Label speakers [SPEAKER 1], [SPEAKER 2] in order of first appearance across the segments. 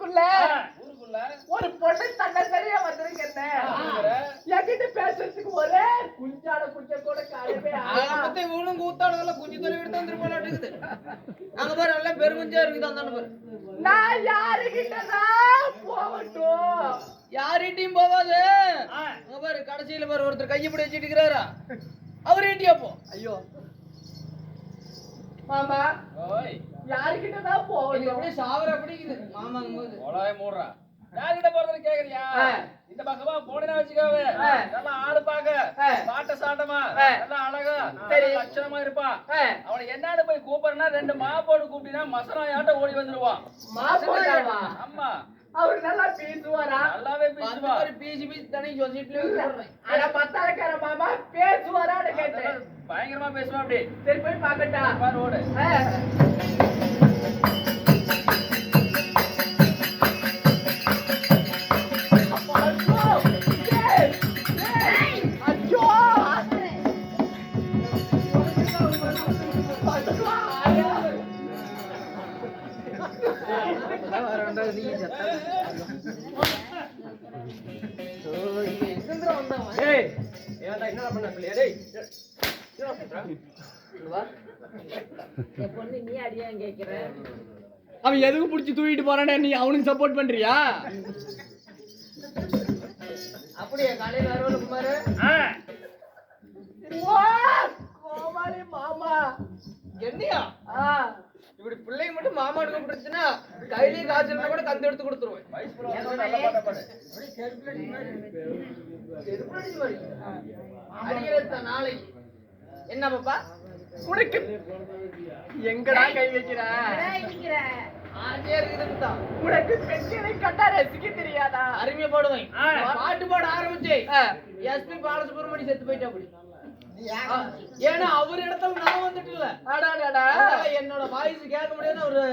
[SPEAKER 1] ஊருக்குள்ள ஒரு பொண்ணு தன்னை சரியா வந்திருக்கேன் என்கிட்ட பேசுறதுக்கு ஒரே குஞ்சாட குஞ்ச கூட காலமே
[SPEAKER 2] இவனும் கூத்தாடுல குஞ்சு தொலை எடுத்து வந்துருப்பாட்டு அங்க பாரு எல்லாம் பெருங்குஞ்சா இருக்குது அந்த பாரு
[SPEAKER 1] நான் யாருகிட்டதான் போகட்டும்
[SPEAKER 2] யார்கிட்டயும் போவாது அங்க பாரு கடைசியில பாரு ஒருத்தர் கையப்படி வச்சுட்டு இருக்கிறாரா அவர்கிட்டயா போ
[SPEAKER 1] ஐயோ மாமா யாருகிட்டதான் போகணும்
[SPEAKER 2] அப்படியே சாவர பிடிக்குது மாமாங்க போது
[SPEAKER 3] ஒளாய மூடுறா யார்கிட்ட போறதுன்னு கேக்குறியா இந்த பக்கமா போனா வச்சுக்காவே நல்லா ஆடு பாக்க பாட்ட சாட்டமா நல்லா அழகா லட்சணமா இருப்பான் அவனை என்னன்னு போய் கூப்பிடுறா ரெண்டு மாப்போடு கூப்பிட்டீங்கன்னா மசனாயாட்ட ஓடி வந்துருவான்
[SPEAKER 1] மாப்போடாவா
[SPEAKER 3] ஆமா
[SPEAKER 1] அவர் நல்லா பேசுவாரா
[SPEAKER 3] நல்லாவே பேசுவார்
[SPEAKER 2] பேசி பேசி தனி சொல்லிட்டு
[SPEAKER 1] ஆனா பத்தாரக்கார மாமா பேசுவாரான்னு கேட்டேன்
[SPEAKER 3] பயங்கரமா பேசுவான் அப்படி
[SPEAKER 1] சரி போய் பாக்கட்டா
[SPEAKER 3] பாரு ஓடு
[SPEAKER 1] அவன் எதுக்கு புடிச்சு தூக்கிட்டு போறானே நீ அவனுக்கு சப்போர்ட் பண்றியா
[SPEAKER 2] அப்படியே காலையில வருவாரு குமாரு
[SPEAKER 1] கோமாளி மாமா
[SPEAKER 2] என்னையா இப்படி பிள்ளைங்க மட்டும் மாமா எடுக்க விட்டுருச்சுன்னா கையிலேயே காய்ச்சல்னா கூட கந்து எடுத்து கொடுத்துருவேன் அடிக்கிற நாளைக்கு என்ன பாப்பா
[SPEAKER 1] உனக்கு எங்கடா கை வைக்கிற
[SPEAKER 2] ஆசையா இருக்குதுன்னு
[SPEAKER 1] உனக்கு பெண்களை கண்டா ரசிக்க தெரியாதா
[SPEAKER 2] அருமையா பாடுவேன் பாட்டு பாட ஆரம்பிச்சு எஸ்பி பாலசுப்ரமணி செத்து போயிட்டா அப்படி ஏன்னா அவர் இடத்துல நான் வந்துட்டு இல்ல என்னோட வாய்ஸ் கேட்க முடியாது அவரு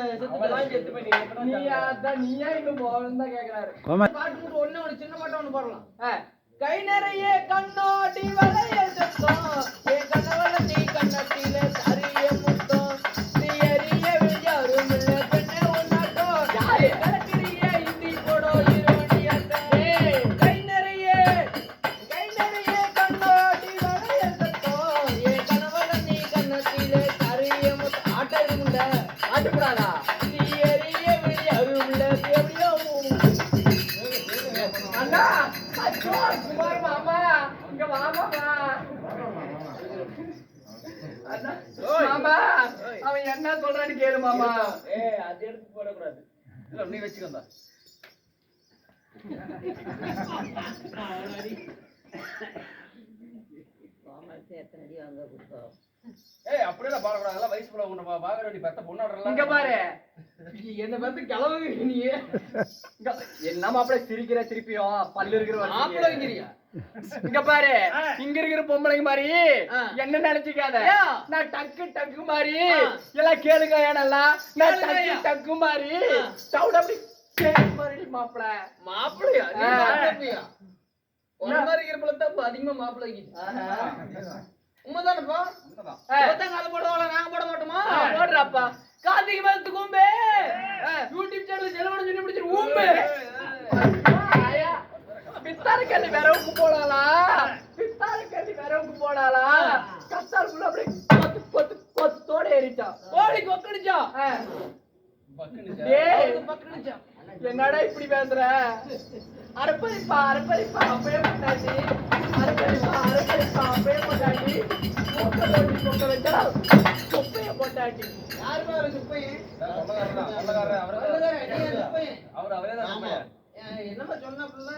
[SPEAKER 2] செத்து போயிட்டீங்க
[SPEAKER 1] நீயா இங்க போகணும் தான் கேக்குறாரு
[SPEAKER 2] பாட்டு மட்டும் ஒண்ணு சின்ன பாட்டு ஒண்ணு பாடலாம் கை நிறைய கண்ணாடி வளைய சத்தம் என் கண்ணவள நீ கண்ணத்தில சரிய முத்தம் நீ எரிய விழியாரும் இல்ல பெண்ணே உன்னாட்டம் கலக்கிறிய இந்தி போடோ ஹீரோனியாட்டம் கை நிறைய கண்ணாடி வளைய சத்தம் என் கண்ணவள நீ கண்ணத்தில சரிய முத்தம் ஆட்டம் இல்ல
[SPEAKER 1] ஆட்டுக்கூடாதா
[SPEAKER 2] நீ எரிய விழியாரும் இல்ல எப்படியோ
[SPEAKER 1] அண்ணா குமார் மாமா இங்க வா மாமா மாமா அவன் என்ன சொல்றான்னு கேளு மாமா
[SPEAKER 3] அது எடுத்து போடக்கூடாது இல்ல நீ வச்சுக்கோந்தா அப்படியே பாடக்கூடாது எல்லாம் வயசு போல உன்னை வாங்க வேண்டி பெத்த பொண்ணாடுறல
[SPEAKER 1] இங்க பாரு என்ன பார்த்து கிளவுங்க நீ என்னமா அப்படியே சிரிக்கிற திருப்பியும் பல்லு இருக்கிற
[SPEAKER 2] மாப்பிள்ளைங்கிறியா
[SPEAKER 1] இங்க பாரு இங்க இருக்கிற பொம்பளைங்க மாதிரி என்ன நினைச்சுக்காத நான் டக்கு மாதிரி எல்லாம் கேளுங்க ஏனெல்லாம் நான் டக்கு மாதிரி சவுண்ட் அப்படி
[SPEAKER 2] மாப்பிள்ளையா ஒரு மாதிரி இருக்கிறப்ப அதிகமா மாப்பிள்ளைக்கு உண்மைதானப்பா கால போடுவாங்களா நாங்க போட மாட்டோமா
[SPEAKER 1] போடுறாப்பா
[SPEAKER 2] கார்த்திகை மாதத்துக்கு ஊம்பே யூடியூப் சேனல் செலவன சொல்லி பிடிச்சிரு ஊம்பே
[SPEAKER 1] பித்தாரக்கல்லி விரவுக்கு போடாலாம் கத்தாருக்குள்ள அப்படியே கொத்தோட ஏறிச்சா
[SPEAKER 2] கோழி கொக்கடிச்சா
[SPEAKER 1] என்னடா இப்படி பேசுற அரப்பரிப்பா அப்பவே பொண்டாட்டி அப்பவே பொண்டாட்டி பொக்க வச்சா குப்பைய பொண்டாட்டி
[SPEAKER 2] யாரு பாரு குப்பையே என்னமா சொன்னாப்ல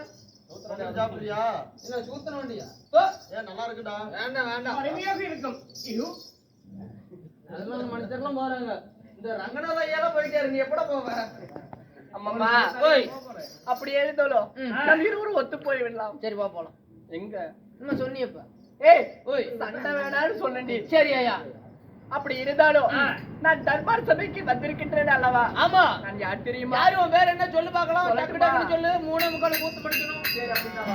[SPEAKER 4] சாப்பிடுறியா
[SPEAKER 2] என்ன சூத்தன வண்டியா
[SPEAKER 4] ஏன் நல்லா இருக்குடா
[SPEAKER 2] வேண்டாம்
[SPEAKER 1] அருமையாக இருக்கும்
[SPEAKER 2] அதெல்லாம் மனுஷர்லாம் போறாங்க இந்த ரங்கநாத ஐயாலாம் போயிட்டாரு நீ எப்பட போவ
[SPEAKER 1] அம்மா ஓய் அப்படி எழுதோலோ நம்ம இருவரும் ஒத்து போய் விடலாம்
[SPEAKER 2] சரி வா போலாம்
[SPEAKER 1] எங்க
[SPEAKER 2] நம்ம சொன்னியப்ப
[SPEAKER 1] ஏய்
[SPEAKER 2] ஓய்
[SPEAKER 1] சண்டை வேணான்னு சொன்னேன்டி
[SPEAKER 2] சரி ஐயா
[SPEAKER 1] அப்படி இருந்தாலும் நான் தர்பார் சபைக்கு வந்திருக்கின்றேன் அல்லவா
[SPEAKER 2] ஆமா
[SPEAKER 1] நான் யார் தெரியுமா
[SPEAKER 2] யாரும் வேற என்ன சொல்லு பார்க்கலாம் டக்கு டக்குன்னு சொல்லு 3:45 கூத்து படிக்கணும்
[SPEAKER 1] சரி அப்படின்னா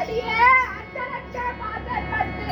[SPEAKER 1] அடியே அச்சரச்ச மாதர் வந்து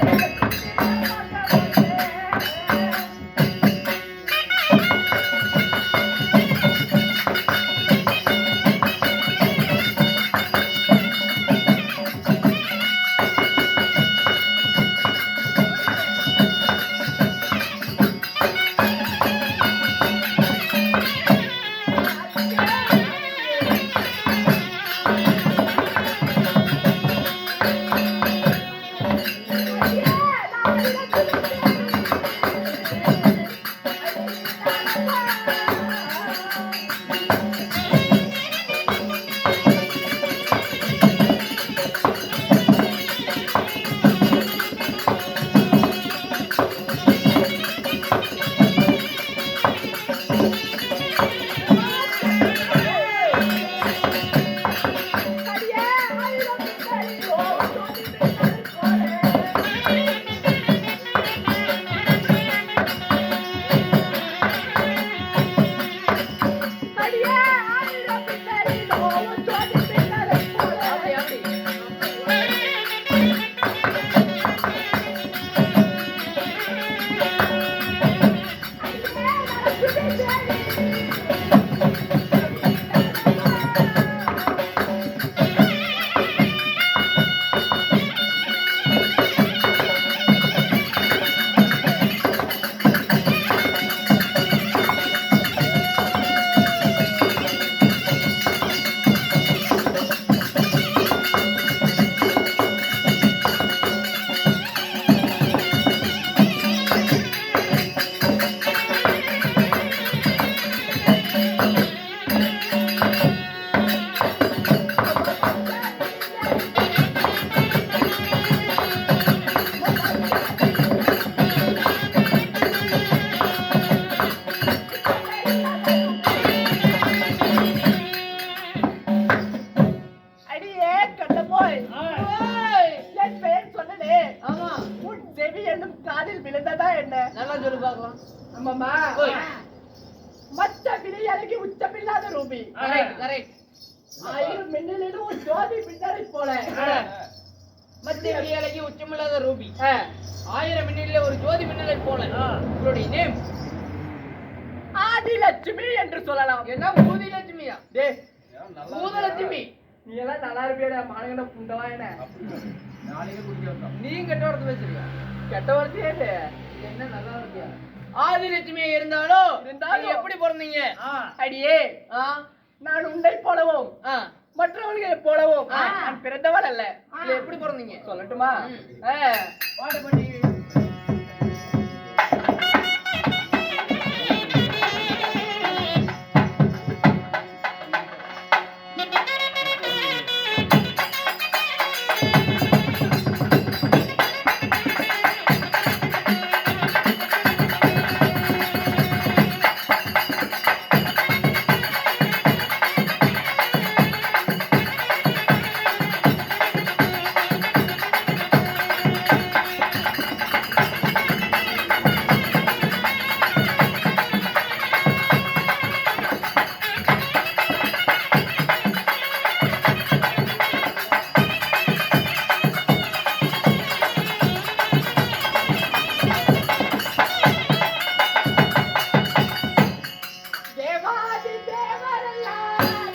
[SPEAKER 1] அடியே கண்ட போய் என் பெயர் சொன்னனே
[SPEAKER 2] ஆமா
[SPEAKER 1] உன் செவி என்னும் காதில் விழுந்ததா என்ன
[SPEAKER 2] நல்லா சொல்லி பார்க்கலாம்
[SPEAKER 1] ஆமாமா
[SPEAKER 2] போய்.
[SPEAKER 1] மச்ச விலையழகி உச்சமில்லாத ரூபி
[SPEAKER 2] கரெக்ட் கரெக்ட்
[SPEAKER 1] ஆயிரம் மின்னலிலும் ஒரு ஜோதி பின்னலை போல
[SPEAKER 2] மத்திய விடியலைக்கு உச்சமில்லாத ரூபி
[SPEAKER 1] ஆ,
[SPEAKER 2] 1000 மின்னலில் ஒரு ஜோதி மின்னலை போல உங்களுடைய நேம்
[SPEAKER 1] ஆதிலட்சுமி என்று சொல்லலாம்
[SPEAKER 2] என்ன ஊதிலட்சுமியா
[SPEAKER 1] டே
[SPEAKER 2] ஊதலட்சுமி
[SPEAKER 1] நீ எல்லாம் நல்லா இருப்பியடா மானங்கட புண்டவா என்ன
[SPEAKER 2] நீ கெட்ட வார்த்தை பேசுறியா
[SPEAKER 1] கெட்ட வார்த்தையே இல்ல
[SPEAKER 2] என்ன நல்லா இருக்கியா ஆதிலட்சுமியா இருந்தாலும்
[SPEAKER 1] இருந்தாலும்
[SPEAKER 2] நீங்க எப்படி பிறந்தீங்க
[SPEAKER 1] அடியே
[SPEAKER 2] ஆ
[SPEAKER 1] நான் உன்னை போலவும்
[SPEAKER 2] ஆ
[SPEAKER 1] மற்றவர்களை போலவும் நான் பிறந்தவள் அல்ல
[SPEAKER 2] இல்ல எப்படி பிறந்தீங்க
[SPEAKER 1] சொல்லட்டுமா ஆ,
[SPEAKER 2] பாட்டு பண்ணி
[SPEAKER 1] தேவாதி தேவரெல்லாம்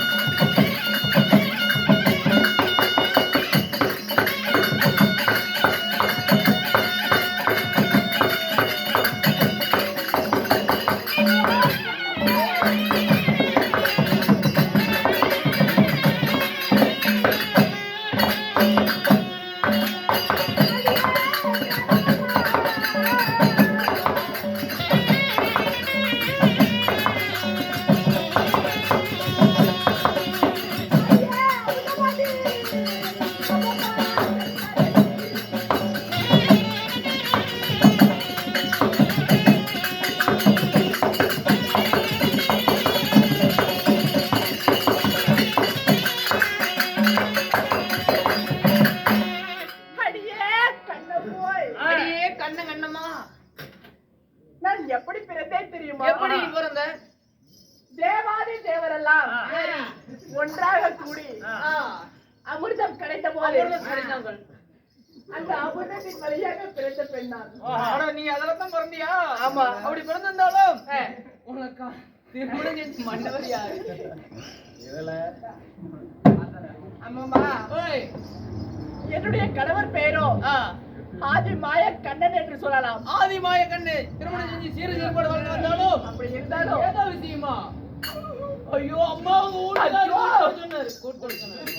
[SPEAKER 1] தேவரெல்லாம். அமிர்தம் கிடைத்த போது
[SPEAKER 2] அமிர்தம் கிடைத்தார்கள்.
[SPEAKER 1] அந்த அமிர்தத்தின் வழியாக பிறந்த பெண்ணான்.
[SPEAKER 2] ஆனா நீ அதெல்லாம் தான் பிறந்தியா?
[SPEAKER 1] ஆமா.
[SPEAKER 2] அப்படி பிறந்திருந்தாலும் உனக்கு திருமணம் செஞ்சு மன்னவர் யாரு?
[SPEAKER 1] ஆமாமா.
[SPEAKER 2] ஓய்,
[SPEAKER 1] என்னுடைய கணவர் பெயரோ ஆதி மாய கண்ணன் என்று சொல்லலாம்.
[SPEAKER 2] ஆதிமாய கண்ணு திருமணம் செஞ்சு சீர்பாடு வளர்ந்து வந்தாலும்
[SPEAKER 1] அப்படி இருந்தாலும்
[SPEAKER 2] ஏதோ விஷயமா? ஐயோ அம்மா உங்க ஊர்ல
[SPEAKER 1] ஐயோ!
[SPEAKER 2] சொன்னாரு கூட்டு சொன்னாரு.